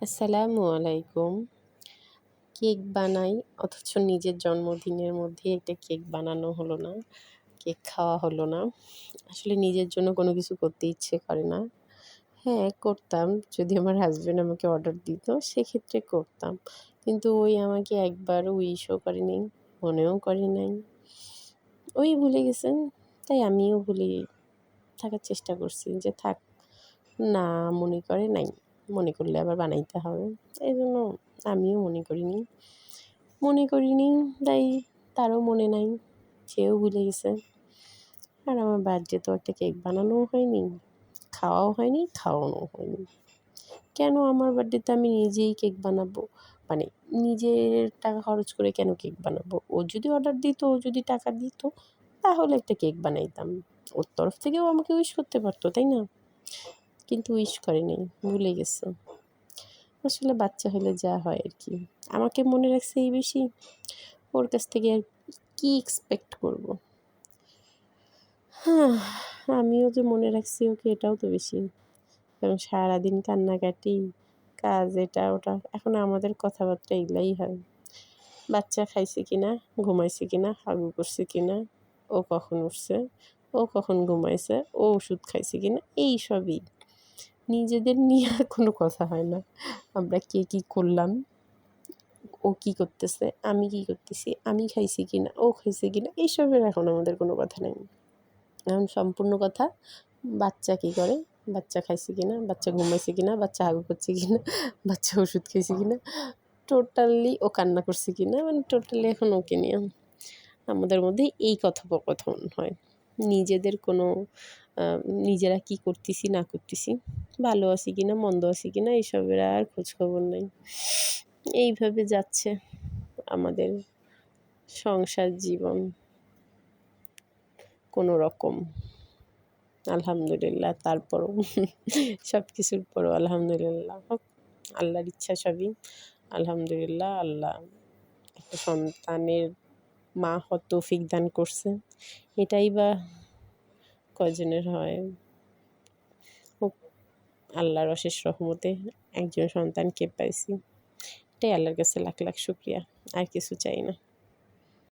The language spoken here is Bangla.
আসসালামু আলাইকুম। কেক বানাই অথচ নিজের জন্মদিনের মধ্যে একটা কেক বানানো হলো না, কেক খাওয়া হলো না। আসলে নিজের জন্য কোনো কিছু করতে ইচ্ছে করে না। হ্যাঁ, করতাম যদি আমার হাসব্যান্ড আমাকে অর্ডার দিত সেক্ষেত্রে করতাম। কিন্তু ওই আমাকে একবারও উইশও করেনি, মনেও করে নাই। ওই ভুলে গেছেন, তাই আমিও ভুলে থাকার চেষ্টা করছি যে থাক, না মনে করে নাই। মনে করলে আবার বানাইতে হবে। এজন্য আমিও মনে করিনি তাই তারও মনে নাই। সেও ভুলে গেছে। আর আমার বার্থডে তো একটা কেক বানানোও হয়নি, খাওয়াও হয়নি, খাওয়ানোও হয়নি। কেন আমার বার্থডেতে আমি নিজেই কেক বানাবো? মানে নিজের টাকা খরচ করে কেন কেক বানাবো? ও যদি অর্ডার দিত, ও যদি টাকা দিত, তাহলে একটা কেক বানাইতাম। ওর তরফ থেকেও আমাকে উইশ করতে পারতো, তাই না? কিন্তু উইশ করেনি, ভুলে গেছে। আসলে বাচ্চা হলে যা হয় আর কি। আমাকে মনে রাখছে এই বেশি, ওর কাছ থেকে আর কি এক্সপেক্ট করব? হ্যাঁ, আমিও যে মনে রাখছি ওকে এটাও তো বেশি। কারণ সারাদিন কান্নাকাটি, কাজ, এটা ওটা। এখন আমাদের কথাবার্তা এগুলাই হয়। বাচ্চা খাইছে কিনা, ঘুমাইছে কিনা, হাগু করছে কিনা, ও কখন উঠছে, ও কখন ঘুমাইছে, ও ওষুধ খাইছে কিনা, এই সবই। নিজেদের নিয়ে আর কোনো কথা হয় না। আমরা কে কী করলাম, ও কী করতেছে, আমি কী করতেছি, আমি খাইছি কিনা, ও খাইছে কিনা, এইসবের এখন আমাদের কোনো কথা নেই। এখন সম্পূর্ণ কথা বাচ্চা কী করে, বাচ্চা খাইছে কিনা, বাচ্চা ঘুমাইছে কিনা, বাচ্চা হাগু করছে কিনা, বাচ্চা ওষুধ খাইছে কিনা, টোটালি ও কান্না করছে কিনা, মানে টোটালি এখন ওকে নিয়ে আমাদের মধ্যে এই কথোপকথন হয়। নিজেদের কোনো নিজেরা কী করতেছি না করতেছি, ভালো আছি কিনা, মন্দ আছি কিনা, এসবের আর খোঁজখবর নাই। এইভাবে যাচ্ছে আমাদের সংসার জীবন কোনো রকম। আলহামদুলিল্লাহ, তারপরও সব কিছুর পরও আলহামদুলিল্লাহ হোক, আল্লাহর ইচ্ছা সবই। আলহামদুলিল্লাহ, আল্লাহ একটা সন্তানের মা হওয়ার তৌফিক দান করছে। এটাই বা কয়জনের হয়? হোক, আল্লাহর অশেষ রহমতে একজন সন্তানকে পাইছি। এটাই আল্লাহর কাছে লাখ লাখ শুকরিয়া। আর কিছু চাই না।